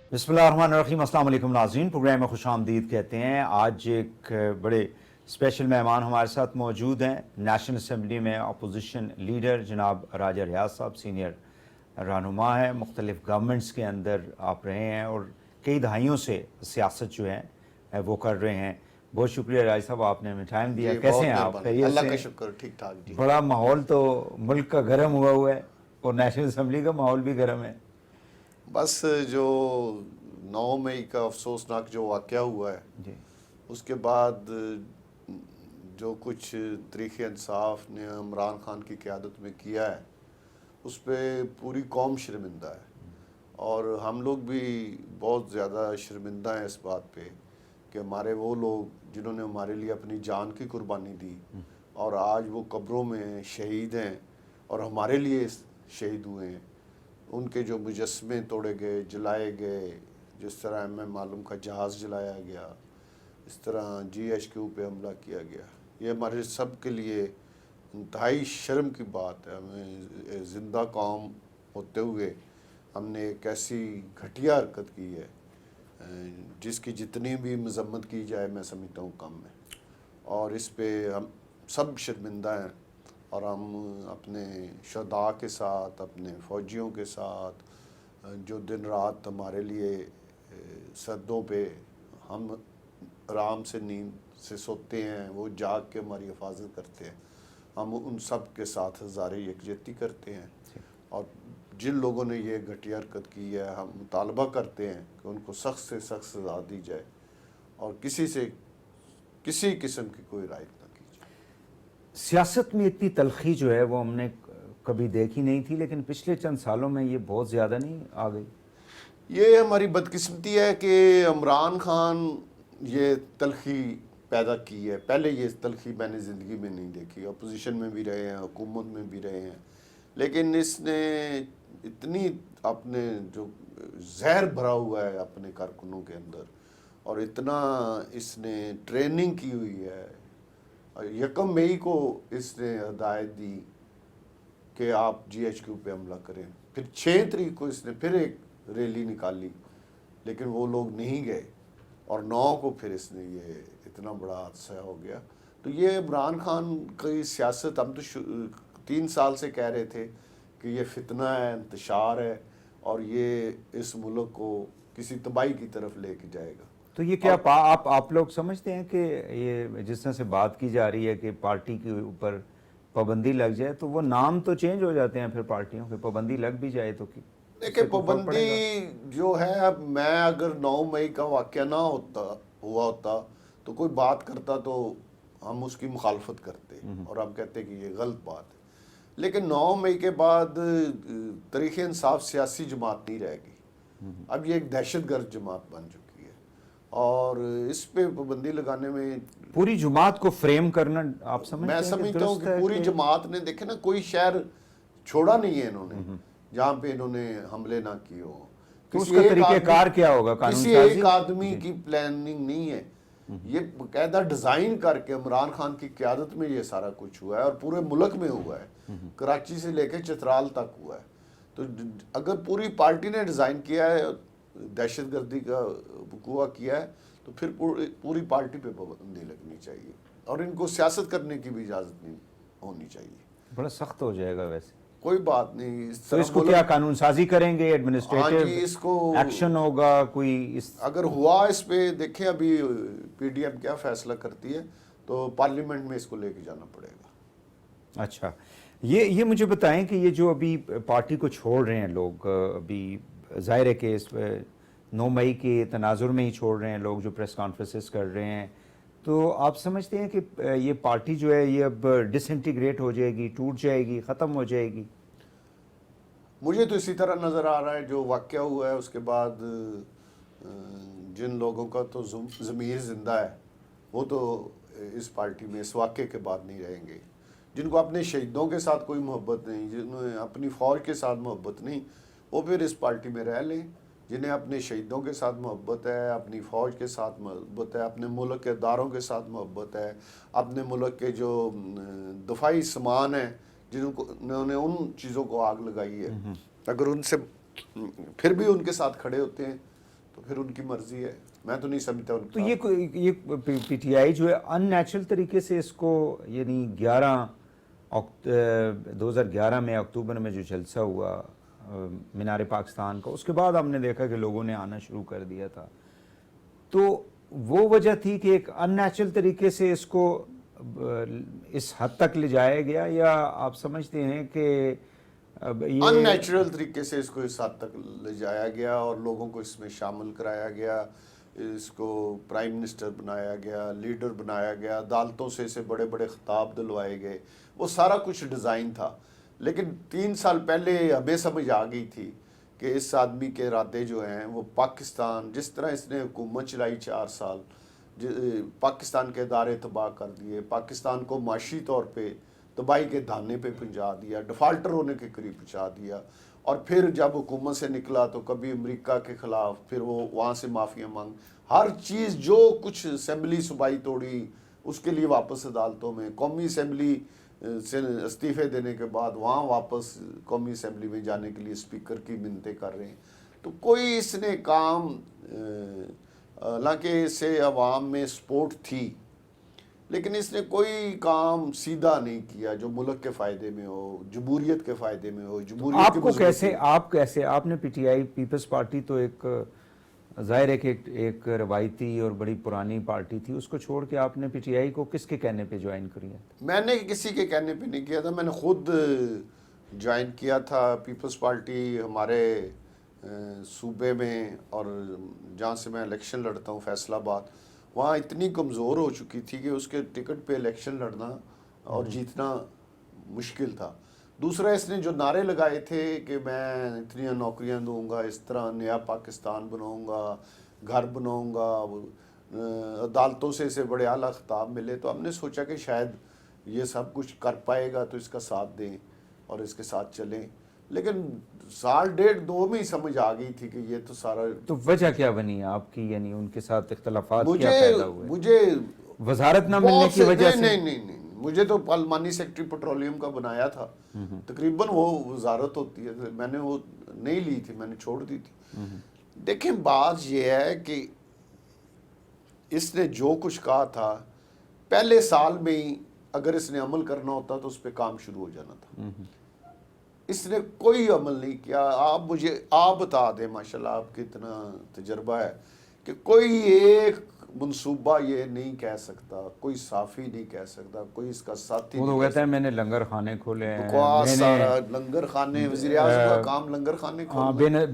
बिस्मिल्लाहिर्रहमानिर्रहीम। अस्सलाम वालेकुम नाज़रीन, प्रोग्राम में खुश आमदीद कहते हैं। आज एक बड़े स्पेशल मेहमान हमारे साथ मौजूद हैं। नेशनल असम्बली में अपोजिशन लीडर जनाब राजा रियाज साहब सीनियर रहनुमा हैं, मुख्तलिफ गवर्नमेंट्स के अंदर आप रहे हैं और कई दहाइयों से सियासत जो है वो कर रहे हैं। बहुत शुक्रिया राज साहब, आपने हमें टाइम दिया। कैसे हैं आप? अल्लाह का शुक्र, ठीक ठाक जी। बड़ा माहौल तो मुल्क का गर्म हुआ है और नेशनल असम्बली का माहौल भी गर्म है। बस जो 9 मई का अफसोसनाक जो वाक़या हुआ है जी, उसके बाद जो कुछ तहरीक इंसाफ ने इमरान खान की क़यादत में किया है उस पर पूरी कौम शर्मिंदा है और हम लोग भी बहुत ज़्यादा शर्मिंदा हैं इस बात पे कि हमारे वो लोग जिन्होंने हमारे लिए अपनी जान की कुर्बानी दी और आज वो कब्रों में शहीद हैं और हमारे लिए शहीद हुए हैं, उनके जो मुजस्मे तोड़े गए, जलाए गए, जिस तरह एम मालूम का जहाज़ जलाया गया, इस तरह GHQ पे हमला किया गया, ये हमारे सब के लिए इंतहाई शर्म की बात है। हमें ज़िंदा कौम होते हुए हमने एक ऐसी घटिया हरकत की है जिसकी जितनी भी मजम्मत की जाए मैं समझता हूँ कम है और इस पे हम सब शर्मिंदा हैं और हम अपने शहदा के साथ, अपने फ़ौजियों के साथ जो दिन रात हमारे लिए सरहदों पे हम आराम से नींद से सोते हैं, वो जाग के हमारी हिफाजत करते हैं, हम उन सब के साथ हज़ारे यकजहती करते हैं और जिन लोगों ने ये घटिया हरकत की है हम मुतालबा करते हैं कि उनको सख्त से सख्त सज़ा दी जाए और किसी से किसी किस्म की कोई राय ना की जाए। सियासत में इतनी तलखी जो है वो हमने कभी देखी नहीं थी, लेकिन पिछले चंद सालों में ये बहुत ज़्यादा नहीं आ गई। ये हमारी बदकिस्मती है कि इमरान खान ये तलखी पैदा की है। पहले ये तलखी मैंने ज़िंदगी में नहीं देखी। अपोजिशन में भी रहे हैं, हुकूमत में भी रहे हैं, लेकिन इसने इतनी अपने जो जहर भरा हुआ है अपने कारकुनों के अंदर और इतना इसने ट्रेनिंग की हुई है। 1 मई को इसने हदायत दी कि आप GHQ पे हमला करें, फिर 6 तारीख को इसने फिर एक रैली निकाली लेकिन वो लोग नहीं गए और 9 को फिर इसने ये इतना बड़ा हादसा हो गया। तो ये इमरान खान की सियासत, हम तो 3 साल से कह रहे थे कि ये फितना है, इंतशार है और ये इस मुल्क को किसी तबाही की तरफ लेके जाएगा। तो ये क्या आप लोग समझते हैं कि ये जिस तरह से बात की जा रही है कि पार्टी के ऊपर पाबंदी लग जाए, तो वो नाम तो चेंज हो जाते हैं फिर पार्टियों के, पाबंदी लग भी जाए तो देखिए पाबंदी जो है, अब मैं अगर 9 मई का वाक़या ना हुआ होता तो कोई बात करता तो हम उसकी मुखालफत करते और हम कहते कि ये गलत बात है, लेकिन 9 मई के बाद तहरीक इंसाफ सियासी जमात नहीं रहेगी, अब ये एक दहशतगर्द जमात बन चुकी है और इस पे पाबंदी लगाने में पूरी जमात को फ्रेम करना आप समझते हैं? मैं समझता हूँ कि पूरी जमात ने, देखे ना, कोई शहर छोड़ा नहीं है इन्होंने जहाँ पे इन्होंने हमले ना किए हो। तो उसका तरीक़ेकार क्या होगा? किसी एक आदमी की प्लानिंग नहीं है, ये बाकायदा डिज़ाइन करके इमरान खान की क़यादत में ये सारा कुछ हुआ है और पूरे मुल्क में हुआ है, कराची से लेकर चित्राल तक हुआ है। तो अगर पूरी पार्टी ने डिज़ाइन किया है, दहशतगर्दी का वक़ूआ किया है, तो फिर पूरी पार्टी पे पाबंदी लगनी चाहिए और इनको सियासत करने की भी इजाज़त नहीं होनी चाहिए। बड़ा सख्त हो जाएगा वैसे। कोई बात नहीं, तो इसको क्या कानून साजी करेंगे, एडमिनिस्ट्रेटिव इसको एक्शन होगा कोई? इस अगर हुआ इस पे देखें अभी PDM क्या फैसला करती है, तो पार्लियामेंट में इसको लेके जाना पड़ेगा। अच्छा, ये मुझे बताएं कि ये जो अभी पार्टी को छोड़ रहे हैं लोग, अभी ज़ाहिर है कि इस 9 मई के तनाजुर में ही छोड़ रहे हैं लोग जो प्रेस कॉन्फ्रेंसेस कर रहे हैं, तो आप समझते हैं कि ये पार्टी जो है ये अब डिसइंटीग्रेट हो जाएगी, टूट जाएगी, ख़त्म हो जाएगी? मुझे तो इसी तरह नज़र आ रहा है। जो वाक़या हुआ है उसके बाद जिन लोगों का तो ज़मीर ज़िंदा है वो तो इस पार्टी में इस वाक़े के बाद नहीं रहेंगे। जिनको अपने शहीदों के साथ कोई मोहब्बत नहीं, जिन्हें अपनी फ़ौज के साथ मोहब्बत नहीं, वो फिर इस पार्टी में रह लें। जिन्हें अपने शहीदों के साथ मोहब्बत है, अपनी फ़ौज के साथ मोहब्बत है, अपने मुल्क के इदारों के साथ मोहब्बत है, अपने मुल्क के जो दफाई सामान है जिन्होंने उन चीज़ों को आग लगाई है, अगर उनसे फिर भी उनके साथ खड़े होते हैं تو پھر ان کی مرضی ہے, میں تو نہیں سمجھتا ان تو کا. یہ پی ٹی آئی جو ہے ان نیچرل طریقے سے اس کو, یعنی 2011 میں اکتوبر میں جو جلسہ ہوا مینار پاکستان کا, اس کے بعد ہم نے دیکھا کہ لوگوں نے آنا شروع کر دیا تھا, تو وہ وجہ تھی کہ ایک ان نیچرل طریقے سے اس کو اس حد تک لے جایا گیا, یا آپ سمجھتے ہیں کہ ان نیچرل طریقے سے اس کو اس حد تک لے جایا گیا اور لوگوں کو اس میں شامل کرایا گیا, اس کو پرائم منسٹر بنایا گیا, لیڈر بنایا گیا, عدالتوں سے اسے بڑے بڑے خطاب دلوائے گئے, وہ سارا کچھ ڈیزائن تھا. لیکن 3 سال پہلے ہمیں سمجھ آ گئی تھی کہ اس آدمی کے ارادے جو ہیں وہ پاکستان, جس طرح اس نے حکومت چلائی 4 سال, پاکستان کے ادارے تباہ کر دیے, پاکستان کو معاشی طور پہ تباہی کے دھانے پہ پہنچا دیا, ڈیفالٹر ہونے کے قریب پہنچا دیا, اور پھر جب حکومت سے نکلا تو کبھی امریکہ کے خلاف, پھر وہ وہاں سے معافیاں مانگ, ہر چیز جو کچھ اسمبلی صوبائی توڑی اس کے لیے واپس عدالتوں میں, قومی اسمبلی سے استعفے دینے کے بعد وہاں واپس قومی اسمبلی میں جانے کے لیے اسپیکر کی منتیں کر رہے ہیں. تو کوئی اس نے کام, حالانکہ اسے عوام میں سپورٹ تھی, لیکن اس نے کوئی کام سیدھا نہیں کیا جو ملک کے فائدے میں ہو, جمہوریت کے فائدے میں ہو, جمہوریت کی مضبوطی. آپ نے P T I Peoples Party تو ایک ظاہر ہے کہ ایک روایتی اور بڑی پرانی پارٹی تھی, اس کو چھوڑ کے آپ نے پی ٹی آئی کو کس کے کہنے پہ جوائن کری ہے؟ میں نے کسی کے کہنے پہ نہیں کیا تھا, میں نے خود جوائن کیا تھا. پیپلز پارٹی ہمارے صوبے میں, اور جہاں سے میں الیکشن لڑتا ہوں فیصل آباد, وہاں اتنی کمزور ہو چکی تھی کہ اس کے ٹکٹ پہ الیکشن لڑنا اور جیتنا مشکل تھا. دوسرا, اس نے جو نعرے لگائے تھے کہ میں اتنی نوکریاں دوں گا, اس طرح نیا پاکستان بناؤں گا, گھر بناؤں گا, عدالتوں سے اسے بڑے اعلیٰ خطاب ملے, تو ہم نے سوچا کہ شاید یہ سب کچھ کر پائے گا تو اس کا ساتھ دیں اور اس کے ساتھ چلیں. لیکن 1.5-2 میں ہی سمجھ آ گئی تھی کہ یہ تو سارا. تو وجہ کیا بنی آپ کی, یعنی ان کے ساتھ اختلافات کیا پیدا ہوئے؟ مجھے وزارت نہ ملنے کی وجہ سے؟ نہیں, مجھے تو پارلیمانی سیکرٹری پیٹرولیم کا بنایا تھا, تقریباً وہ وزارت ہوتی ہے, میں نے وہ نہیں لی تھی, میں نے چھوڑ دی تھی. دیکھیں, بات یہ ہے کہ اس نے جو کچھ کہا تھا پہلے سال میں ہی, اگر اس نے عمل کرنا ہوتا تو اس پہ کام شروع ہو جانا تھا. اس نے کوئی عمل نہیں کیا. آپ بتا دیں, ماشاءاللہ آپ کے اتنا تجربہ ہے, کہ کوئی ایک منصوبہ یہ نہیں کہہ سکتا, کوئی صافی نہیں کہہ سکتا, کوئی اس کا ساتھی وہ تو کہتا ہے میں نے لنگر خانے کھولے ہیں, بکواس سارا لنگر خانے, وزیر اعظم کا کام لنگر خانے کھولنا.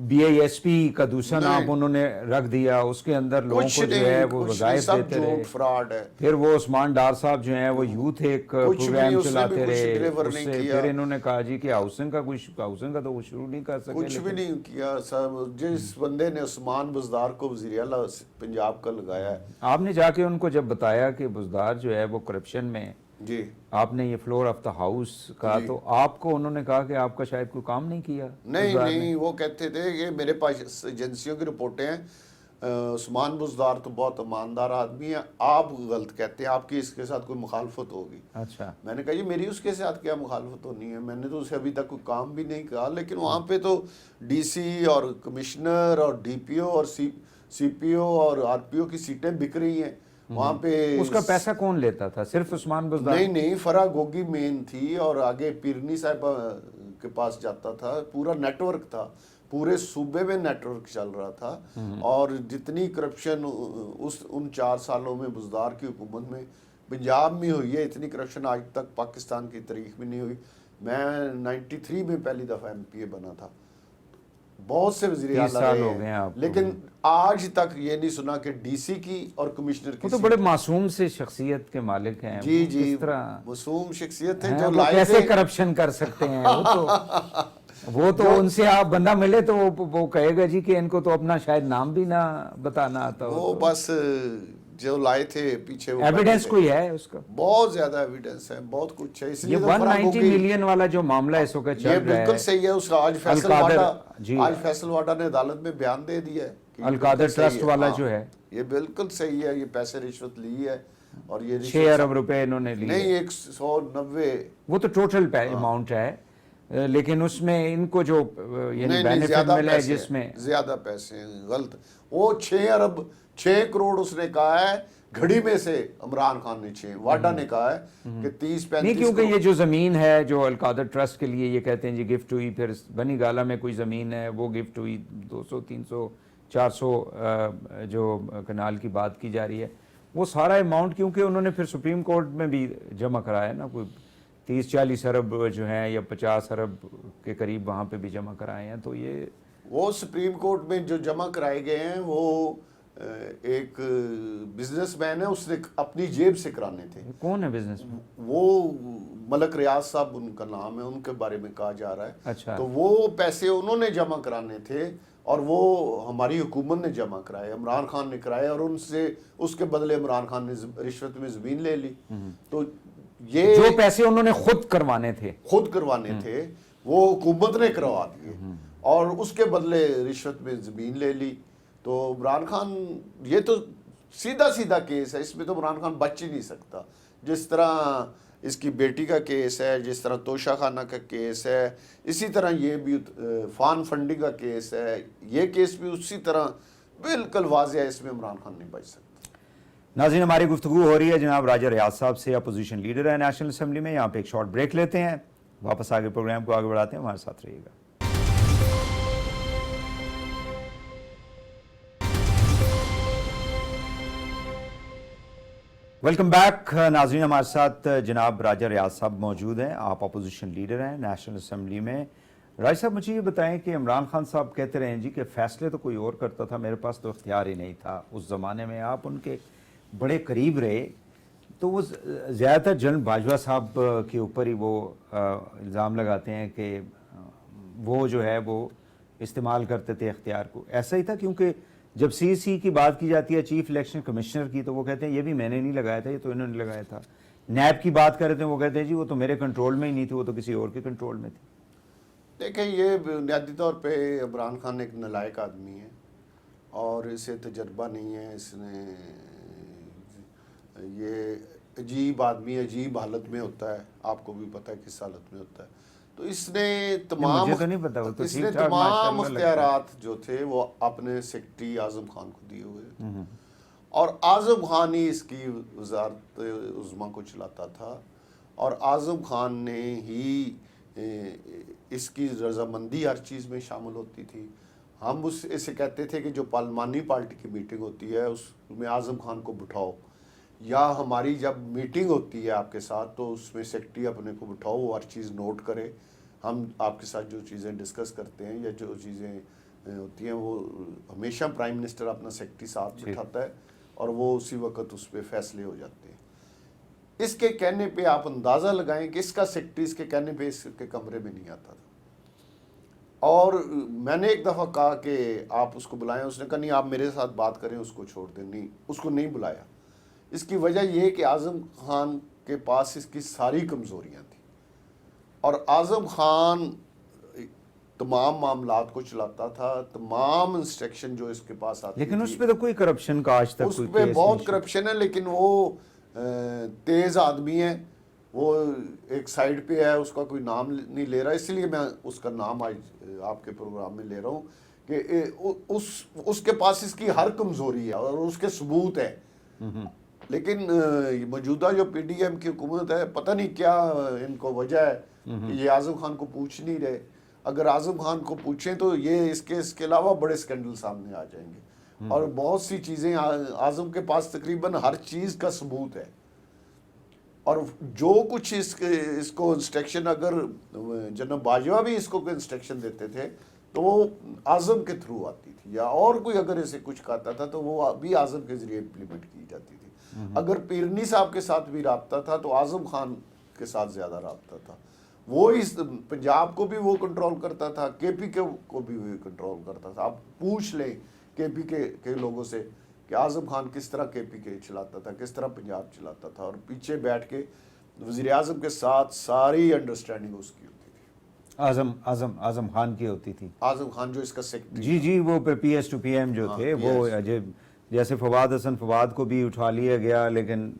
بی اے ایس پی کا دوسرا نام انہوں نے رکھ دیا, اس کے اندر لوگوں کو جو ہے وہ وظائف دیتے رہے. فراڈ ہے. پھر وہ عثمان ڈار صاحب جو ہیں وہ یوتھ ایک پروگرام چلاتے رہے, اس سے پھر انہوں نے کہا جی کہ ہاؤسنگ کا تو وہ شروع نہیں کر سکے. کچھ بھی نہیں کیا صاحب. جس بندے نے عثمان بزدار کو وزیر اعلیٰ پنجاب کا لگایا ہے, آپ نے جا کے ان کو جب بتایا کہ بزدار جو ہے وہ کرپشن میں, جی آپ نے یہ فلور آف دا ہاؤس کہا, تو آپ کو انہوں نے کہا کہ آپ کا شاید کوئی کام نہیں کیا؟ نہیں, وہ کہتے تھے کہ میرے پاس ایجنسیوں کی رپورٹیں ہیں, عثمان بزدار تو بہت ایماندار آدمی ہے, آپ غلط کہتے ہیں, آپ کی اس کے ساتھ کوئی مخالفت ہوگی. اچھا. میں نے کہا جی میری اس کے ساتھ کیا مخالفت ہونی ہے, میں نے تو اسے ابھی تک کوئی کام بھی نہیں کہا. لیکن وہاں پہ تو ڈی سی اور کمشنر اور ڈی پی او اور سی پی او اور آر پی او کی سیٹیں بک رہی ہیں وہاں پہ. اس کا پیسہ کون لیتا تھا؟ صرف عثمان بزدار؟ نہیں, فرا گوگی مین تھی, اور آگے پیرنی صاحب کے پاس جاتا تھا. پورا نیٹ ورک تھا, پورے صوبے میں نیٹ ورک چل رہا تھا. اور جتنی کرپشن ان 4 سالوں میں بزدار کی حکومت میں پنجاب میں ہوئی ہے, اتنی کرپشن آج تک پاکستان کی تاریخ میں نہیں ہوئی. میں 93 میں پہلی دفعہ ایم پی اے بنا تھا, بہت سے وزیر اعلیٰ رہے, لیکن آج تک یہ نہیں سنا کہ ڈی سی کی اور کمشنر کی. وہ تو بڑے معصوم سے شخصیت کے مالک ہیں. جی, معصوم شخصیت ہے جو کیسے کرپشن کر سکتے ہیں. وہ تو ان سے آپ بندہ ملے تو وہ کہے گا جی کہ ان کو تو اپنا شاید نام بھی نہ بتانا آتا. وہ بس جو لائے تھے پیچھے, ایویڈنس کوئی ہے اس کا؟ بہت زیادہ ایویڈنس ہے, بہت کچھ ہے. اس لیے 190 ملین والا جو معاملہ اس وقت چل رہا ہے, یہ بالکل صحیح ہے. اس آج فیصل واڈا نے عدالت میں بیان دے دیا ہے, القادر ٹرسٹ والا جو ہے, یہ بالکل صحیح ہے. یہ پیسے رشوت لی ہے, اور یہ 6 ارب روپے انہوں نے لی. نہیں, 190. وہ تو ٹوٹل اماؤنٹ ہے. لیکن اس میں ان کو جو یعنی نہیں بینیفٹ زیادہ ملا ہے پیسے جس میں زیادہ پیسے ہیں، غلط. وہ 6 کروڑ اس نے کہا ہے گھڑی میں سے، عمران خان نے 6، واڈا نے کہا ہے کہ 30-35 نہیں، کیونکہ یہ جو زمین ہے جو القادر ٹرسٹ کے لیے یہ کہتے ہیں جی گفٹ ہوئی، پھر بنی گالا میں کوئی زمین ہے وہ گفٹ ہوئی 200 300 400 جو کنال کی بات کی جا رہی ہے، وہ سارا اماؤنٹ کیونکہ انہوں نے پھر سپریم کورٹ میں بھی جمع کرایا نا، کوئی 30-40 ارب جو ہیں یا 50 ارب کے قریب وہاں پہ بھی جمع کرائے ہیں. تو یہ وہ سپریم کورٹ میں جو جمع کرائے گئے ہیں وہ ایک بزنس مین ہے، اس نے اپنی جیب سے کرانے تھے. کون ہے بزنس میں؟ وہ ملک ریاض صاحب ان کا نام ہے، ان کے بارے میں کہا جا رہا ہے. اچھا. تو وہ پیسے انہوں نے جمع کرانے تھے اور وہ ہماری حکومت نے جمع کرائے، عمران خان نے کرائے، اور ان سے اس کے بدلے عمران خان نے رشوت میں زمین لے لی. تو یہ جو پیسے انہوں نے خود کروانے تھے وہ حکومت نے کروا دیے اور اس کے بدلے رشوت میں زمین لے لی. تو عمران خان، یہ تو سیدھا کیس ہے، اس میں تو عمران خان بچ ہی نہیں سکتا. جس طرح اس کی بیٹی کا کیس ہے، جس طرح توشہ خانہ کا کیس ہے، اسی طرح یہ بھی فان فنڈنگ کا کیس ہے، یہ کیس بھی اسی طرح بالکل واضح ہے، اس میں عمران خان نہیں بچ سکتا. ناظرین، ہماری گفتگو ہو رہی ہے جناب راجہ ریاض صاحب سے، اپوزیشن لیڈر ہے نیشنل اسمبلی میں. یہاں پہ ایک شارٹ بریک لیتے ہیں، واپس آگے پروگرام کو آگے بڑھاتے ہیں، ہمارے ساتھ رہیے گا. ویلکم بیک ناظرین، ہمارے ساتھ جناب راجہ ریاض صاحب موجود ہیں. آپ اپوزیشن لیڈر ہیں نیشنل اسمبلی میں. راج صاحب، مجھے یہ بتائیں کہ عمران خان صاحب کہتے رہے ہیں جی کہ فیصلے تو کوئی اور کرتا تھا، میرے پاس تو اختیار ہی نہیں تھا. اس زمانے میں آپ ان کے بڑے قریب رہے، تو وہ زیادہ تر جنرل باجوہ صاحب کے اوپر ہی وہ الزام لگاتے ہیں کہ وہ جو ہے وہ استعمال کرتے تھے اختیار کو. ایسا ہی تھا؟ کیونکہ جب سی کی بات کی جاتی ہے چیف الیکشن کمشنر کی، تو وہ کہتے ہیں یہ بھی میں نے نہیں لگایا تھا، یہ تو انہوں نے لگایا تھا. نیب کی بات کرتے ہیں، وہ کہتے ہیں جی وہ تو میرے کنٹرول میں ہی نہیں تھی، وہ تو کسی اور کے کنٹرول میں تھی. دیکھیں، یہ بنیادی طور پہ عمران خان ایک نالائق آدمی ہے اور اسے تجربہ نہیں ہے. اس نے یہ عجیب آدمی عجیب حالت میں ہوتا ہے، آپ کو بھی پتہ ہے کس حالت میں ہوتا ہے. تو اس نے مجھے تو نہیں پتا، وہ تو اس ٹھیک نے ٹھاک تمام ماشاءاللہ لگتا ہے. اختیارات جو تھے وہ اپنے سیکرٹری اعظم خان کو دیے ہوئے تھے اور اعظم خان ہی اس کی وزارت عظمیٰ کو چلاتا تھا اور اعظم خان نے ہی اس کی رضامندی ہر چیز میں شامل ہوتی تھی. ہم اسے کہتے تھے کہ جو پارلیمانی پارٹی کی میٹنگ ہوتی ہے اس میں اعظم خان کو بٹھاؤ، یا ہماری جب میٹنگ ہوتی ہے آپ کے ساتھ تو اس میں سیکرٹری اپنے کو بٹھاؤ، وہ ہر چیز نوٹ کرے. ہم آپ کے ساتھ جو چیزیں ڈسکس کرتے ہیں یا جو چیزیں ہوتی ہیں وہ ہمیشہ پرائم منسٹر اپنا سیکرٹری ساتھ بٹھاتا ہے اور وہ اسی وقت اس پہ فیصلے ہو جاتے ہیں. اس کے کہنے پہ آپ اندازہ لگائیں کہ اس کا سیکرٹری اس کے کہنے پہ اس کے کمرے میں نہیں آتا تھا. اور میں نے ایک دفعہ کہا کہ آپ اس کو بلائیں، اس نے کہا نہیں آپ میرے ساتھ بات کریں، اس کو چھوڑ دیں. نہیں، اس کو نہیں بلایا. اس کی وجہ یہ کہ اعظم خان کے پاس اس کی ساری کمزوریاں تھیں اور اعظم خان تمام معاملات کو چلاتا تھا، تمام انسٹرکشن جو اس کے پاس آتی لیکن اس پہ تو کوئی کرپشن کا آج تک اس کوئی پہ کیس بہت نہیں. کرپشن ہے، لیکن وہ تیز آدمی ہے. وہ ایک سائیڈ پہ ہے، اس کا کوئی نام نہیں لے رہا، اسی لیے میں اس کا نام آج آپ کے پروگرام میں لے رہا ہوں کہ اس کے پاس اس کی ہر کمزوری ہے اور اس کے ثبوت ہے. لیکن موجودہ جو پی ڈی ایم کی حکومت ہے، پتہ نہیں کیا ان کو وجہ ہے کہ یہ اعظم خان کو پوچھ نہیں رہے. اگر اعظم خان کو پوچھیں تو یہ اس کے علاوہ بڑے سکینڈل سامنے آ جائیں گے اور بہت سی چیزیں اعظم کے پاس تقریباً ہر چیز کا ثبوت ہے. اور جو کچھ اس کو انسٹرکشن، اگر جناب باجوہ بھی اس کو کوئی انسٹرکشن دیتے تھے تو وہ اعظم کے تھرو آتی تھی، یا اور کوئی اگر اسے کچھ کہتا تھا تو وہ بھی اعظم کے ذریعے امپلیمنٹ کی جاتی تھی. اگر پیرنی صاحب کے ساتھ بھی رابطہ تھا تو اعظم خان کے ساتھ زیادہ رابطہ تھا. وہ اس پنجاب کو بھی وہ کنٹرول کرتا تھا، کے پی کے کو بھی وہ کنٹرول کرتا تھا. آپ پوچھ لیں کے پی کے لوگوں سے کہ اعظم خان کس طرح کے پی کے چلاتا تھا، کس طرح پنجاب چلاتا تھا، اور پیچھے بیٹھ کے وزیر اعظم کے ساتھ ساری انڈرسٹینڈنگ اس کی ہوتی تھی. اعظم خان کی ہوتی تھی. اعظم خان جو اس کا سیکرٹری جی وہ P S to P M جو تھے، وہ جیسے فواد حسن فواد کو بھی اٹھا لیا گیا، لیکن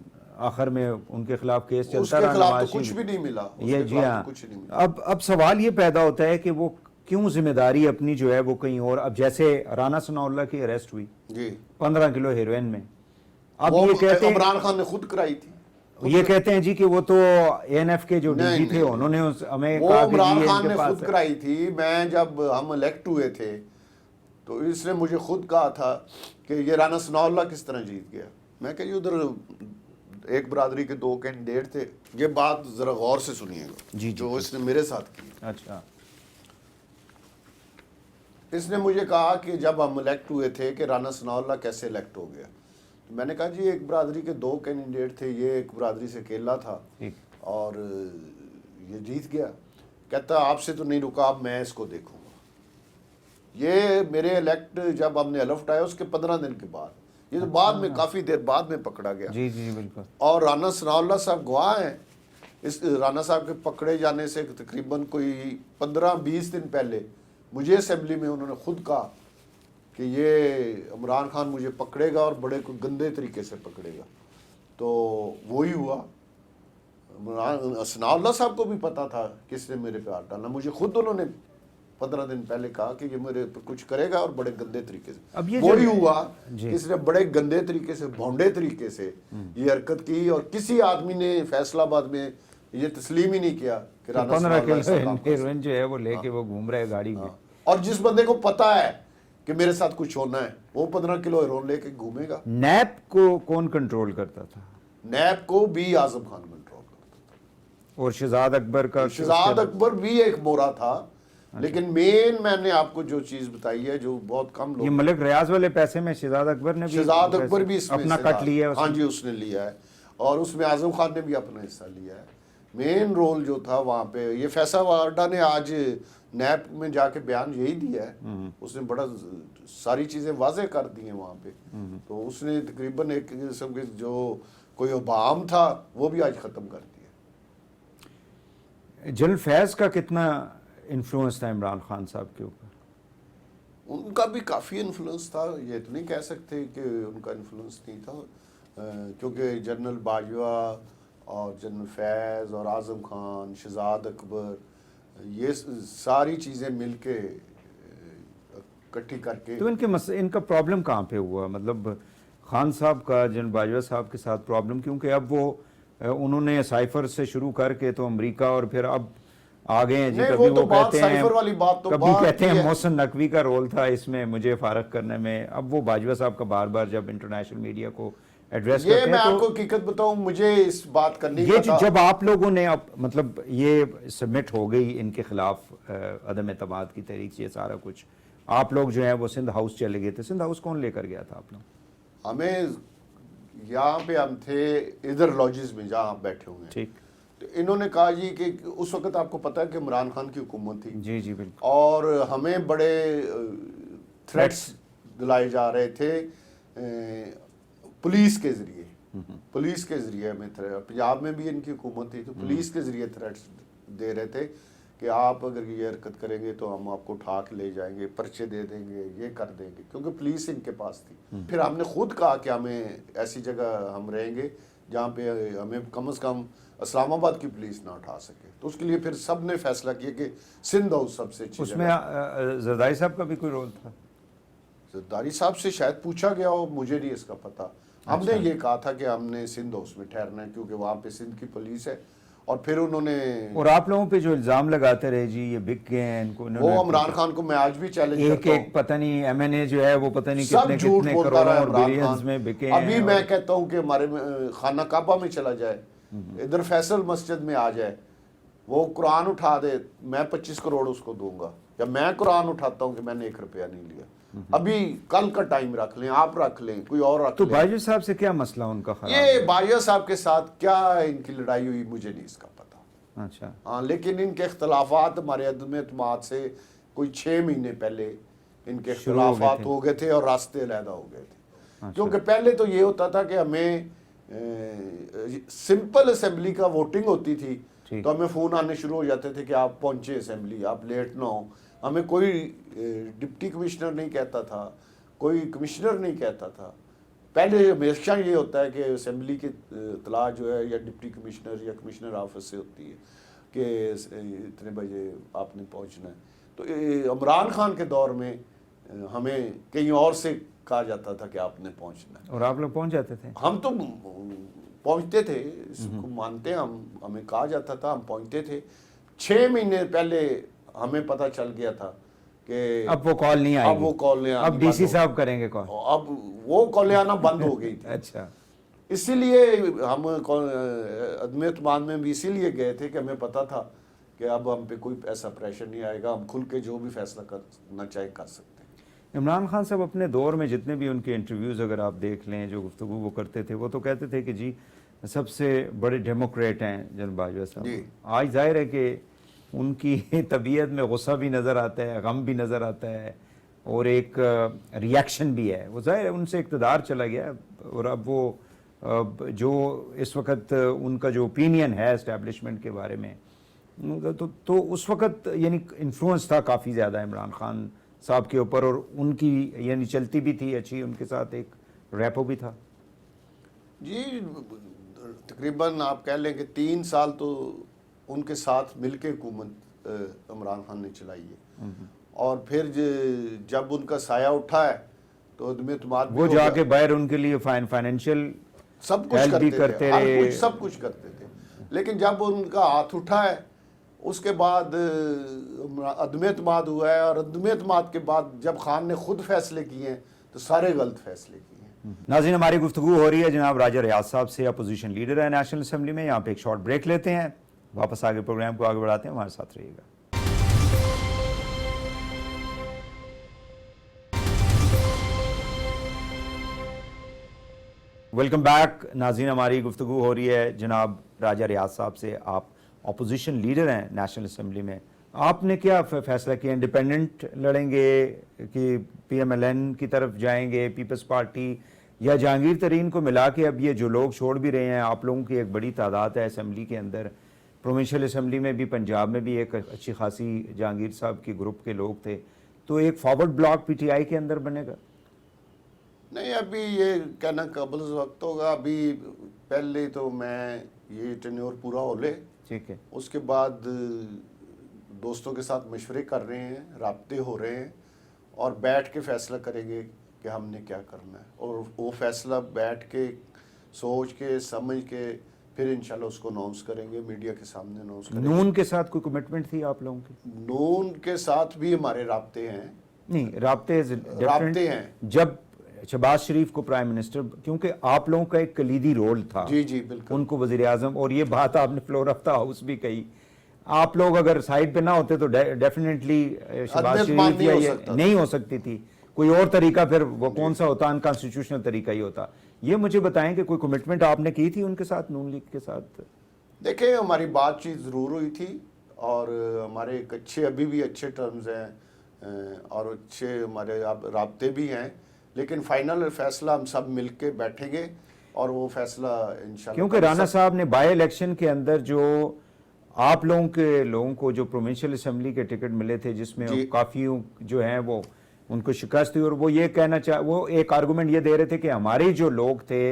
آخر میں ان کے خلاف کیس اس چلتا کے رہا خلاف تو نواز کچھ شریف بھی نہیں ملا، اس یہ کے جی خلاف ہاں تو کچھ نہیں ملا۔ اب سوال یہ پیدا ہوتا ہے کہ وہ کیوں ذمہ داری اپنی جو ہے وہ کہیں اور، اب جیسے رانا ثناء اللہ کی اریسٹ ہوئی جی 15 کلو ہیروئن میں، اب وہ یہ کہتے ہیں عمران خان نے خود کرائی تھی، یہ کہتے ہیں جی کہ وہ تو اے این ایف کے جو ڈی نہیں جی تھے نہیں انہوں نے ہمیں وہ کہا کہ عمران جی ان خان کے نے پاس خود کرائی تھی۔ میں جب ہم الیکٹ ہوئے تھے تو اس نے مجھے خود کہا تھا کہ یہ رانا ثناء اللہ کس طرح جیت گیا۔ میں کہ ادھر ایک برادری کے 2 کینڈیڈیٹ تھے۔ یہ بات ذرا غور سے سنیے گا جی جو اس نے میرے ساتھ کی۔ اچھا اس نے مجھے کہا کہ جب ہم الیکٹ ہوئے تھے کہ رانا ثناء اللہ کیسے الیکٹ ہو گیا، میں نے کہا جی ایک برادری کے 2 کینڈیڈیٹ تھے، یہ ایک برادری سے اکیلا تھا اور یہ جیت گیا۔ کہتا آپ سے تو نہیں رکا، اب میں اس کو دیکھوں گا۔ یہ میرے الیکٹ جب ہم نے حلف اٹھایا اس کے 15 دن کے بعد، یہ تو بعد میں کافی دیر بعد میں پکڑا گیا۔ جی جی بالکل۔ اور رانا ثناء اللہ صاحب گواہ ہیں اس رانا صاحب کے پکڑے جانے سے تقریباً کوئی 15-20 دن پہلے مجھے اسمبلی میں انہوں نے خود کہا کہ یہ عمران خان مجھے پکڑے گا اور بڑے گندے طریقے سے پکڑے گا۔ تو وہی ہوا۔ ثناء اللہ صاحب کو بھی پتا تھا کس نے میرے پہ ہاتھ ڈالنا، مجھے خود انہوں نے 15 دن پہلے کہا کہ یہ میرے پہ کچھ کرے گا اور بڑے گندے طریقے سے۔ اب یہ وہی ہوا جی اس نے بڑے گندے طریقے سے، بھونڈے طریقے سے یہ حرکت کی، اور کسی آدمی نے فیصلہ آباد میں یہ تسلیم ہی نہیں کیا کہ رانا ثناء 15 اللہ ایسا کلو کام کر سکتا ہے۔ ہیروئن جو ہے وہ لے کے وہ گھوم رہے گاڑی میں۔ اور جس بندے کو پتا ہے کہ میرے ساتھ کچھ ہونا ہے وہ 15 کلو ہیروئن لے کے گھومے گا۔ نیب کو کون کنٹرول کرتا تھا؟ نیب کو بھی اعظم خان کنٹرول کرتا تھا، اور شہزاد اکبر کا شہزاد اکبر بھی ایک مورا تھا۔ لیکن مین میں نے آپ کو جو چیز بتائی ہے جو بہت کم یہ لوگ، ملک ریاض والے پیسے میں شہزاد اکبر نے بھی شہزاد اکبر بھی اس میں اپنا حصہ کٹ ڈال- لیا ہے اس ہاں میں۔ جی اس نے لیا ہے، اور اس میں اعظم خان نے بھی اپنا حصہ لیا ہے۔ مین رول جو تھا وہاں پہ، یہ فیصل وارڈا نے آج نیب میں جا کے بیان یہی دیا ہے، اس نے بڑا ساری چیزیں واضح کر دی ہیں وہاں پہ۔ تو اس نے تقریباً ایک قسم کے جو کوئی ابہام تھا وہ بھی آج ختم کر دیا۔ جنرل فیض کا کتنا انفلوئنس تھا عمران خان صاحب کے اوپر؟ ان کا بھی کافی انفلوئنس تھا، یہ تو نہیں کہہ سکتے کہ ان کا انفلوئنس نہیں تھا، کیونکہ جنرل باجوہ اور جنرل فیض اور اعظم خان، شہزاد اکبر، یہ ساری چیزیں مل کے اکٹھی کر کے۔ تو ان کا پرابلم کہاں پہ ہوا؟ مطلب خان صاحب کا جنرل باجوہ صاحب کے ساتھ پرابلم، کیونکہ اب وہ انہوں نے سائفر سے شروع کر کے تو امریکہ اور پھر اب آگے ہیں جی، کبھی وہ کہتے ہیں، سائفر والی بات تو کبھی کہتے ہیں محسن نقوی کا رول تھا اس میں مجھے فارغ کرنے میں، اب وہ باجوہ صاحب کا بار بار جب انٹرنیشنل میڈیا کو ایڈریس یہ کرتے میں ہیں آپ کو تو حقیقت بتاؤں، مجھے اس بات کا نہیں یہ پتا۔ جب آپ لوگوں نے مطلب یہ سبمٹ ہو گئی ان کے خلاف عدم اعتماد کی تحریک، یہ سارا کچھ آپ لوگ جو ہیں وہ سندھ ہاؤس چلے گئے تھے، سندھ ہاؤس کون لے کر گیا تھا آپ لوگ؟ ہمیں یہاں پہ ہم تھے ادھر لاجز میں جہاں آپ بیٹھے ہوئے ہیں، ٹھیک، تو انہوں نے کہا جی کہ اس وقت آپ کو پتا ہے کہ عمران خان کی حکومت تھی، جی جی بالکل، اور ہمیں بڑے تھریٹس دلائے جا رہے تھے پولیس کے ذریعے، پولیس کے ذریعے ہمیں پنجاب میں بھی ان کی حکومت تھی تو پولیس کے ذریعے تھریٹس دے رہے تھے کہ آپ اگر یہ حرکت کریں گے تو ہم آپ کو اٹھا کے لے جائیں گے، پرچے دے دیں گے، یہ کر دیں گے، کیونکہ پولیس ان کے پاس تھی۔ پھر ہم نے خود کہا کہ ہمیں ایسی جگہ ہم رہیں گے جہاں پہ ہمیں کم از کم اسلام آباد کی پولیس نہ اٹھا سکے، تو اس کے لیے پھر سب نے فیصلہ کیا کہ سندھ ہاؤس سب سے اچھی اس جگہ۔ میں زرداری صاحب کا بھی کوئی رول تھا؟ زرداری صاحب سے شاید پوچھا گیا ہو، مجھے نہیں اس کا پتہ۔ ہم نے یہ کہا تھا کہ ہم نے سندھ ہاؤس میں ٹھہرنا ہے کیونکہ وہاں پہ سندھ کی پولیس ہے، اور پھر انہوں نے اور آپ لوگوں پہ جو الزام لگاتے رہے جی یہ بک گئے ہیں ان کو، وہ عمران خان کو میں آج بھی چیلنج ایک کرتا ہوں، ایک پتہ نہیں ایم این اے جو ہے وہ پتہ نہیں سب کتنے جھوٹ کتنے بولتا کروڑوں رہا اور عمران بلینز میں خان۔ بکے ہیں۔ ابھی میں کہتا ہوں کہ ہمارے خانہ کعبہ میں چلا جائے، ادھر فیصل مسجد میں آ جائے، وہ قرآن اٹھا دے، میں 25 کروڑ اس کو دوں گا، یا میں قرآن اٹھاتا ہوں کہ میں نے 1 روپیہ نہیں لیا۔ ابھی کل کا ٹائم رکھ لیں، آپ رکھ لیں، کوئی اور رکھ تو لیں۔ باجوہ صاحب سے کیا مسئلہ ان کا خراب؟ یہ باجوہ صاحب کے ساتھ کیا ان کی لڑائی ہوئی مجھے نہیں اس کا پتہ، اچھا، ہاں، لیکن ان کے اختلافات ہمارے عدم اعتماد سے کوئی 6 مہینے پہلے ان کے اختلافات ہو گئے تھے اور راستے علیحدہ ہو گئے تھے، کیونکہ پہلے تو یہ ہوتا تھا کہ ہمیں سمپل اسمبلی کا ووٹنگ ہوتی تھی تو ہمیں فون آنے شروع ہو جاتے تھے کہ آپ پہنچے اسمبلی، آپ لیٹ نہ ہوں، ہمیں کوئی ڈپٹی کمشنر نہیں کہتا تھا، کوئی کمشنر نہیں کہتا تھا، पहले हमेशा ये होता है कि असेंबली की इतला जो है या डिप्टी कमिश्नर या कमिश्नर ऑफिस से होती है कि इतने बजे आपने पहुंचना है। तो इमरान खान के दौर में हमें कहीं और से कहा जाता था कि आपने पहुंचना है, और आप लोग पहुंच जाते थे? हम तो पहुंचते थे, इसको मानते हैं हम, हमें कहा जाता था, हम पहुंचते थे। 6 महीने पहले हमें पता चल गया था कि अब वो कॉल नहीं आएगी, अब वो कॉल नहीं आनी, अब डीसी साहब करेंगे कॉल। अब वो कॉलें आना बंद हो गई थी। अच्छा, इसीलिए हम अदम एतमाद में भी इसीलिए गए थे कि हमें पता था कि अब हम पे कोई ऐसा प्रेशर नहीं आएगा, हम खुल के जो भी फैसला करना चाहे कर सकते हैं। इमरान खान साहब अपने दौर में जितने भी उनके इंटरव्यूज़ अगर आप देख लें, जो गुफ्तगू वो करते थे, वो तो कहते थे कि जी सबसे बड़े डेमोक्रेट हैं जनरल बाजवा जी। साहब। आज जाहिर है कि उनकी तबीयत में गुस्सा भी नज़र आता है, गम भी नज़र आता है, और एक रिएक्शन भी है। वो जाहिर है उनसे इक़्तिदार चला गया, और अब वो जो इस वक्त उनका जो ओपिनियन है इस्टेब्लिशमेंट के बारे में, तो उस वक्त यानी इन्फ्लुएंस था काफ़ी ज़्यादा इमरान खान साहब के ऊपर, और उनकी यानी चलती भी थी अच्छी, उनके साथ एक रैपो भी था। जी, तकरीबन आप कह लें कि 3 साल तो उनके साथ मिलके हुकूमत इमरान खान ने चलाई है, और फिर जब उनका साया उठा है तो अदम एतमाद भी वो हो गया। जाके बाहर उनके लिए फाइनेंशियल सब कुछ हेल्प भी करते थे, हर रहे। कुछ सब कुछ करते थे, लेकिन जब उनका हाथ उठा है उसके बाद अदम एतमाद हुआ है, और अदम एतमाद के बाद जब खान ने खुद फैसले किए हैं तो सारे गलत फैसले किए हैं। नाज़रीन, हमारी गुफ्तगू हो रही है जनाब राजा रियाज साहब से, अपोजिशन लीडर है नेशनल असेंबली में। यहाँ पे एक शॉर्ट ब्रेक लेते हैं, वापस आगे प्रोग्राम को आगे बढ़ाते हैं, हमारे साथ रहिएगा। वेलकम बैक नाज़रीन, हमारी गुफ्तगू हो रही है जनाब राजा रियाज साहब से। आप अपोजिशन लीडर हैं नेशनल असेंबली में, आपने क्या फैसला किया? इंडिपेंडेंट लड़ेंगे कि PMLN की तरफ जाएंगे, पीपल्स पार्टी, या जहांगीर तरीन को मिला के अब ये जो लोग छोड़ भी रहे हैं, आप लोगों की एक बड़ी तादाद है असेंबली के अंदर, प्रोविंशियल असेंबली में भी, पंजाब में भी एक अच्छी खासी जहांगीर साहब की ग्रुप के लोग थे, तो एक फॉरवर्ड ब्लॉक PTI के अंदर बनेगा? नहीं, अभी ये कहना कबल वक्त होगा। अभी पहले तो मैं ये टेन्योर पूरा हो ले, ठीक है, उसके बाद दोस्तों के साथ मशवरे कर रहे हैं, राब्ते हो रहे हैं, और बैठ के फैसला करेंगे कि हमने क्या करना है, और वो फैसला बैठ के सोच के समझ के फिर इंशाल्लाह उसको अनाउंस करेंगे, मीडिया के सामने अनाउंस करेंगे। नून के साथ कोई कमिटमेंट थी आप लोगों की? नून के साथ भी हमारे राब्ते हैं। नहीं, राब्ते हैं। जब शहबाज शरीफ को प्राइम मिनिस्टर, क्योंकि आप लोगों का एक कलीदी रोल था, जी जी बिल्कुल, उनको वजीर आजम, और ये बात आपने फ्लोर ऑफ द हाउस भी कही, आप लोग अगर साइड पे ना होते तो डेफिनेटली शहबाज शरीफ या ये नहीं हो सकती थी, कोई और तरीका, फिर वो कौन सा होता, अनकॉन्स्टिट्यूशनल तरीका ही होता। ये मुझे बताएं कि कोई कमिटमेंट आपने की थी उनके साथ, नून लीग के साथ? देखिए, हमारी बातचीत ज़रूर हुई थी, और हमारे एक अच्छे, अभी भी अच्छे टर्म्स हैं, और अच्छे हमारे राब्ते भी हैं, लेकिन फाइनल फैसला हम सब मिलके बैठेंगे और वो फैसला इंशाल्लाह। क्योंकि राणा साहब ने बाय इलेक्शन के अंदर जो आप लोगों को जो प्रोविंशियल असेंबली के टिकट मिले थे, जिसमें काफ़ी जो हैं वो उनको शिकस्त हुई, और वो ये कहना वो एक आर्गूमेंट ये दे रहे थे कि हमारे जो लोग थे,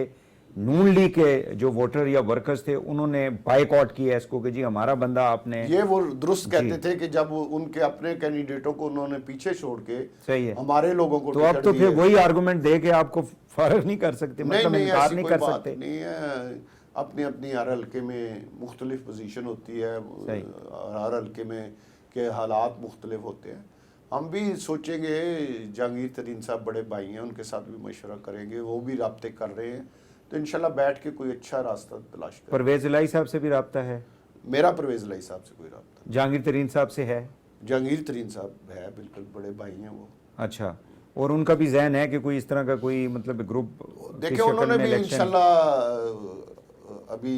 नून लीग के जो वोटर या वर्कर्स थे, उन्होंने बाइकआउट किया इसको कि जी हमारा बंदा आपने, ये वो दुरुस्त कहते थे कि जब उनके अपने कैंडिडेटों को उन्होंने पीछे छोड़ के सही है हमारे लोगों को तो अब तो फिर वही आर्गूमेंट दे के आपको फर्क नहीं कर सकते, मतलब इनकार नहीं कर सकते। नहीं है, अपनी अपनी हर हल्के में मुख्तलिफ पोजीशन होती है, हर हल्के में के हालात मुख्तलिफ होते हैं। हम भी सोचेंगे, जहांगीर तरीन साहब बड़े भाई हैं, उनके साथ भी मशवरा करेंगे, वो भी राब्ते कर रहे हैं, तो इंशाल्लाह बैठ के कोई अच्छा रास्ता तलाश करें। परवेज इलाही साहब से भी राब्ता है? मेरा परवेज इलाही साहब से कोई राब्ता? जहांगीर तरीन साहब से है? जहांगीर तरीन साहब है, बिल्कुल बड़े भाई हैं वो। अच्छा, और उनका भी जहन है कि कोई इस तरह का कोई मतलब ग्रुप? देखिए, उन्होंने भी इंशाल्लाह अभी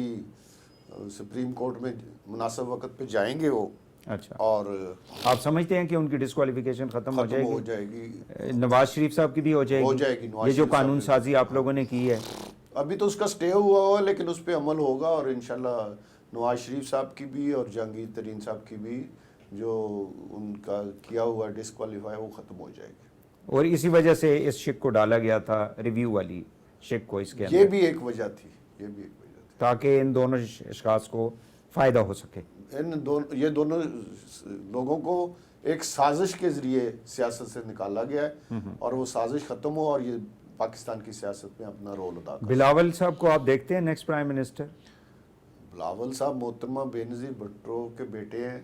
सुप्रीम कोर्ट में मुनासिब वक्त पे जाएंगे वो। अच्छा, और आप समझते हैं कि उनकी डिस्क्वालिफिकेशन खत्म हो जाएगी? नवाज शरीफ साहब की भी हो जाएगी? ये जो कानून साजी आप लोगों ने की है, अभी तो उसका स्टे हुआ हुआ, लेकिन उस पर अमल होगा, और इंशाल्लाह नवाज शरीफ साहब की भी और जहांगीर तरीन साहब की भी जो उनका किया हुआ डिस्क्वालीफाई वो ख़त्म हो जाएगी। और इसी वजह से इस शिक को डाला गया था रिव्यू वाली शिक को इसके ये अंदर, भी एक वजह थी, ये भी एक वजह थी। ताकि इन दोनों अशखास को फ़ायदा हो सके। ये दोनों लोगों को एक साजिश के ज़रिए सियासत से निकाला गया है और वो साजिश ख़त्म हो और ये पाकिस्तान की सियासत में अपना रोल अदा कर। बिलावल साहब को आप देखते हैं नेक्स्ट प्राइम मिनिस्टर? बिलावल साहब मोहतरमा बेनज़ीर भुट्टो के बेटे हैं,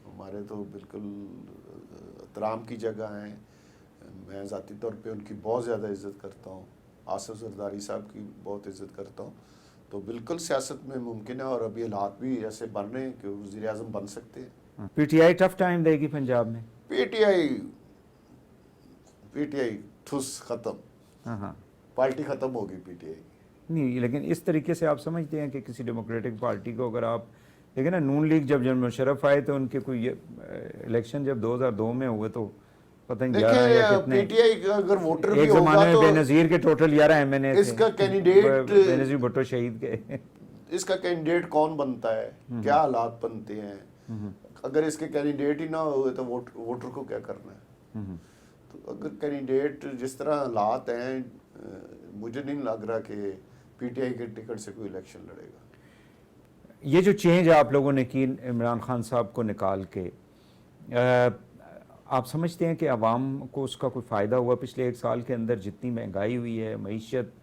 हमारे तो बिल्कुल एहतराम की जगह हैं। मैं ज़ाती तौर पे उनकी बहुत ज़्यादा इज़्ज़त करता हूँ, आसिफ जरदारी साहब की बहुत इज़्ज़त करता हूँ। तो बिल्कुल सियासत में मुमकिन है और अभी हालात भी ऐसे बन रहे हैं कि वज़ीर आज़म बन सकते हैं। पीटीआई टफ टाइम देगी पंजाब में? पीटीआई ठुस ख़त्म, हाँ, पार्टी ख़त्म होगी पीटीआई। नहीं, लेकिन इस तरीके से आप समझते हैं कि किसी डेमोक्रेटिक पार्टी को अगर आप देखें ना, नून लीग जब मुशर्रफ आए तो उनके कोई इलेक्शन जब 2002 में हुए तो पता नहीं 11 या कितने, पीटीआई का अगर वोटर भी एक जमाने होगा में तो बेनज़ीर के टोटल 11 एमएनए थे। इसका कैंडिडेट बेनज़ीर भुट्टो शहीद के इसका कैंडिडेट कौन बनता है, क्या हालात बनते हैं। अगर इसके कैंडिडेट ही ना हुए तो वोटर को क्या करना है। तो अगर कैंडिडेट जिस तरह हालात हैं, मुझे नहीं लग रहा कि पीटीआई के टिकट से कोई इलेक्शन लड़ेगा। ये जो चेंज आप लोगों ने की इमरान खान साहब को निकाल के, आप समझते हैं कि आवाम को उसका कोई फ़ायदा हुआ? पिछले एक साल के अंदर जितनी महंगाई हुई है, मईशत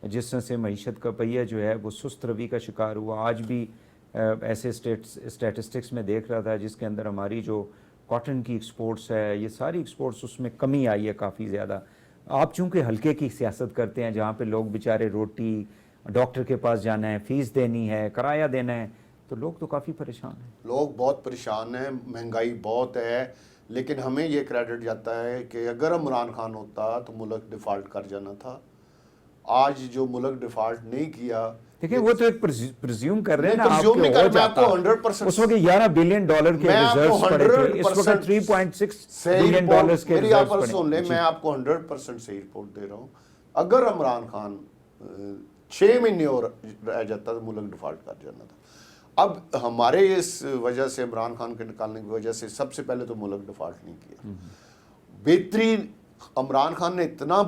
जिस तरह से मईशत का पहिया जो है वो सुस्त रवि का शिकार हुआ। आज भी ऐसे स्टैटिस्टिक्स में देख रहा था जिसके अंदर हमारी जो कॉटन की एक्सपोर्ट्स है, ये सारी एक्सपोर्ट्स उसमें कमी आई है काफ़ी ज़्यादा। आप चूँकि हल्के की सियासत करते हैं जहाँ पे लोग बेचारे रोटी, डॉक्टर के पास जाना है, फ़ीस देनी है, किराया देना है, तो लोग तो काफ़ी परेशान हैं। लोग बहुत परेशान हैं, महंगाई बहुत है, लेकिन हमें ये क्रेडिट जाता है कि अगर इमरान खान होता तो मुल्क डिफ़ॉल्ट कर जाना था। आज जो मुल्क डिफ़ॉल्ट नहीं किया, देखिए वो तो एक प्रिज्यूम कर रहे हैं ना, presume नहीं कर, हो मैं आपको जाता। 100% उस वक्त $11 बिलियन के मैं आपको रिजर्व्स पड़े थे, इस 100% वक्त $3.6 सही बिलियन रिपोर्ट के मेरी रिजर्व्स आप सुन ले, पड़े। मैं आपको 100% सही रिपोर्ट दे रहा हूँ। अगर इमरान खान 6 महीने और रह जाता तो मुल्क डिफ़ॉल्ट कर जाना था। अब हमारे इस वजह से, इमरान खान के निकालने की वजह से, सबसे पहले तो मुल्क डिफ़ॉल्ट नहीं किया। बेहतरीन इमरान खान ने इतना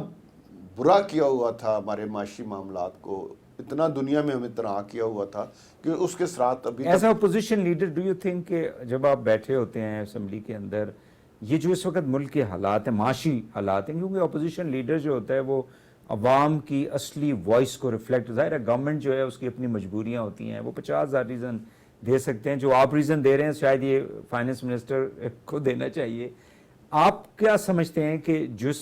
बुरा किया हुआ था हमारे माशी मामलात को, इतना दुनिया में हमें तबाह किया हुआ था कि उसके साथ अभी as opposition leader do you think कि जब आप बैठे होते हैं असेंबली के अंदर, ये जो इस वक्त मुल्क के हालात हैं, माशी हालात हैं, क्योंकि अपोजिशन लीडर जो होता है वो अवाम की असली वॉइस को रिफ्लेक्ट, ज़ाहिर है गवर्नमेंट जो है उसकी अपनी मजबूरियाँ होती हैं, वो 50,000 रीज़न दे सकते हैं, जो आप रीज़न दे रहे हैं शायद ये फाइनेंस मिनिस्टर को देना चाहिए। आप क्या समझते हैं कि जिस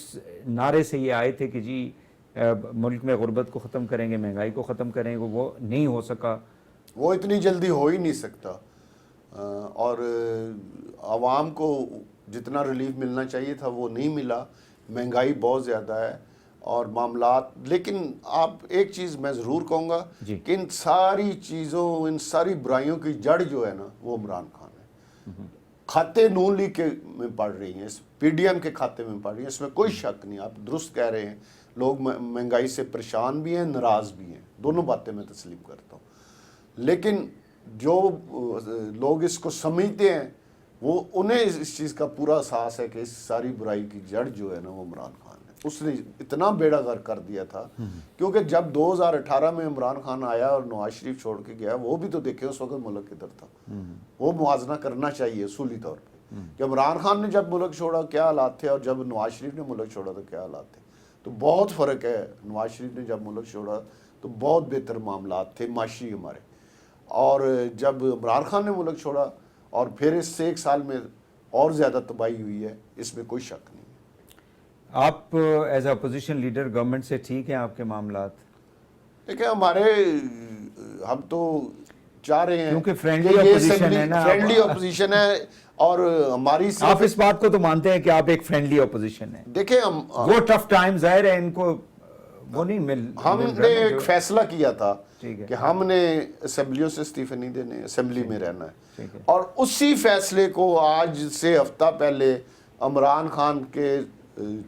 नारे से ये आए थे कि जी मुल्क में गुर्बत को ख़त्म करेंगे, महंगाई को ख़त्म करेंगे, वो नहीं हो सका? वो इतनी जल्दी हो ही नहीं सकता। और आवाम को जितना रिलीफ मिलना चाहिए था वो नहीं मिला। महंगाई बहुत ज़्यादा है और मामलात, लेकिन आप एक चीज़ मैं ज़रूर कहूँगा कि इन सारी चीज़ों, इन सारी बुराइयों की जड़ जो है ना, वो इमरान खान है। खाते नून लीग के में पड़ रही हैं, पीडीएम के खाते में पड़ रही हैं, इसमें कोई शक नहीं। आप दुरुस्त कह रहे हैं, लोग महंगाई से परेशान भी हैं, नाराज़ भी हैं, दोनों बातें मैं तस्लीम करता हूँ। लेकिन जो लोग इसको समझते हैं वो, उन्हें इस चीज़ का पूरा एहसास है कि इस सारी बुराई की जड़ जो है ना वो इमरान खान है। उसने इतना बेड़ा गर्क कर दिया था, क्योंकि जब 2018 में इमरान खान आया और नवाज शरीफ छोड़ के गया, वो भी तो देखे उस वक्त मुल्क किधर था। वो मुआवजा करना चाहिए उसूली तौर पे कि इमरान खान ने जब मुल्क छोड़ा क्या हालात थे और जब नवाज शरीफ ने मुल्क छोड़ा तो क्या हालात थे। तो बहुत फ़र्क है। नवाज शरीफ ने जब मुल्क छोड़ा तो बहुत बेहतर मामलात थे माशी हमारे, और जब इमरान खान ने मुल्क छोड़ा और फिर इससे एक साल में और ज़्यादा तबाही हुई है, इसमें कोई शक नहीं है। आप एज अपोजिशन लीडर गवर्नमेंट से ठीक हैं आपके मामलात? देखिए हमारे, हम तो चाह रहे हैं क्योंकि फ्रेंडली अपोजिशन है ना, फ्रेंडली अपोजिशन है और हमारी आप इस बात को तो मानते हैं कि आप एक फ्रेंडली अपोजिशन है। देखिए हम वो टफ टाइम जाहिर है इनको वो नहीं हमने एक फैसला किया था कि हमने असेंबलियों से इस्तीफे नहीं देने, असेंबली में रहना है। और उसी फैसले को आज से हफ्ता पहले इमरान खान के,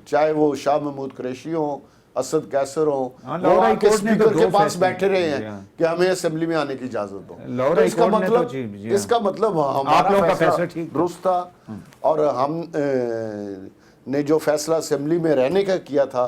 चाहे वो शाह महमूद कुरैशी हो, असद कैसर हो, वो आके स्पीकर के पास बैठे रहे हैं कि हमें असेंबली में आने की इजाजत दो। तो इसका मतलब हमारा फैसला दुरुस्त था और हम ने जो फैसला असेंबली में रहने का किया था,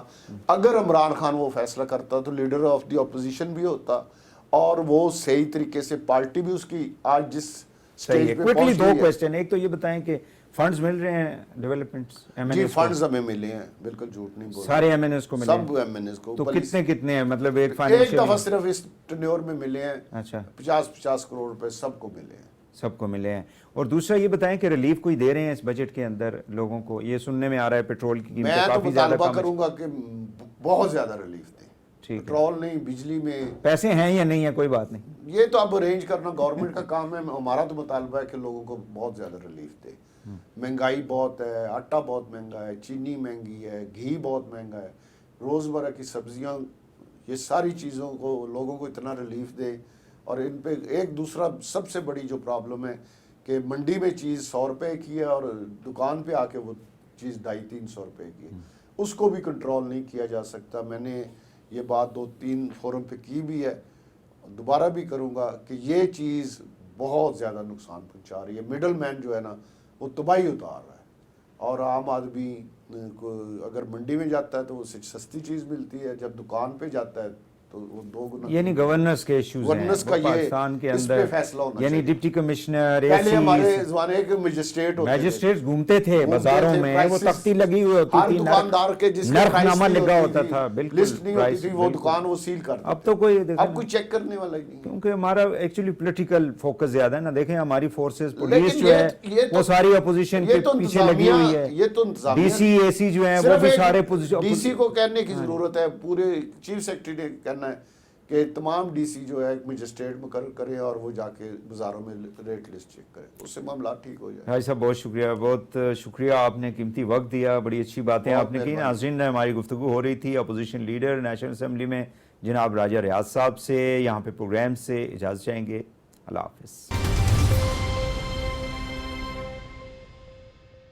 अगर इमरान खान वो फैसला करता तो लीडर ऑफ द अपोजिशन भी होता और वो सही तरीके से पार्टी भी उसकी आज जिस सही है। स्टेज पे क्विकली पहुंच दो गई है। क्वेश्चन, एक तो ये बताएं कि फंड्स मिल रहे हैं डेवलपमेंट्स जी एमएनएस फंड्स हमें मिले हैं, बिल्कुल झूठ नहीं बोल रहा। सारे एमएनएस को मिले हैं? सब एमएनएस को तो ऊपर कितने कितने हैं, मतलब एक एक फाइनेंशियल दफा सिर्फ इस टेन्योर में मिले हैं अच्छा 50-50 करोड़ रुपए सबको मिले हैं। सबको मिले हैं। और दूसरा ये बताएं कि रिलीफ कोई दे रहे हैं इस बजट के अंदर लोगों को? ये सुनने में आ रहा है पेट्रोल की कीमतें मैं तो काफी ज्यादा मुतालबा कम है। करूंगा कि बहुत ज्यादा रिलीफ दें। ठीक है। पेट्रोल नहीं, बिजली में पैसे हैं या नहीं है कोई बात नहीं, ये तो अब अरेंज करना गवर्नमेंट का काम है। हमारा तो मुतालबा है कि लोगों को बहुत ज़्यादा रिलीफ दे। महंगाई बहुत है, आटा बहुत महंगा है, चीनी महंगी है, घी बहुत महंगा है, रोज़मर्रा की सब्जियां, ये सारी चीज़ों को लोगों को इतना रिलीफ दे। और इन पे एक दूसरा सबसे बड़ी जो प्रॉब्लम है कि मंडी में चीज़ 100 रुपए की है और दुकान पे आके वो चीज़ 250-300 रुपए की है, उसको भी कंट्रोल नहीं किया जा सकता। मैंने ये बात 2-3 फोरम पे की भी है, दोबारा भी करूँगा कि ये चीज़ बहुत ज़्यादा नुकसान पहुँचा रही है। मिडल मैन जो है ना वो तबाही उतार रहा है और आम आदमी को अगर मंडी में जाता है तो उसे सस्ती चीज़ मिलती है, जब दुकान पे जाता है तो वो 2 गुना। यानी गवर्नेंस के इश्यूज हैं गवर्नेंस का वो ये पाकिस्तान के इस पे अंदर, फैसला होना यानी चाहिए। डिप्टी कमिश्नर पहले हमारे एसी ज़माने के मजिस्ट्रेट होते थे, मैजिस्ट्रेट्स घूमते थे घूमते बाजारों थे, में, वो prices, तख्ती लगी हुई होती हर थी, दुकानदार के जिसके नर्खनामा प्राइस नहीं लगा होती होता थी, था, बिल्कुल लिस्ट नहीं होती प्राइस, थी, वो बिल्कुल। दुकान वो सील कर अब तो कोई देखो अब कोई चेक करने वाला ही नहीं है। क्योंकि हमारा एक्चुअली पॉलिटिकल फोकस ज्यादा है ना। देखें हमारी फोर्सेस पुलिस लेकिन जो ये है वो सारी अपोजिशन ये के तो पीछे लगी हुई है। ये तो इंतजामिया, डीसी एसी जो है वो सिर्फ भी एक सारे डीसी को कहने की जरूरत है, पूरे चीफ सेक्रेटरी ने कहना है कि तमाम डीसी जो है मजिस्ट्रेट में करें और वो जाके बाजारों में रेट लिस्ट चेक करें, उससे मामला ठीक हो जाए। भाई साहब बहुत शुक्रिया, बहुत शुक्रिया, आपने कीमती वक्त दिया, बड़ी अच्छी बातें बहुत आपने की। मेहरबानी। नाज़रीन, हमारी गुफ्तगू हो रही थी अपोजिशन लीडर नेशनल असेंबली में जनाब राजा रियाज साहब से। यहाँ पे प्रोग्राम से इजाज़त चाहेंगे। अल्लाह हाफिज़।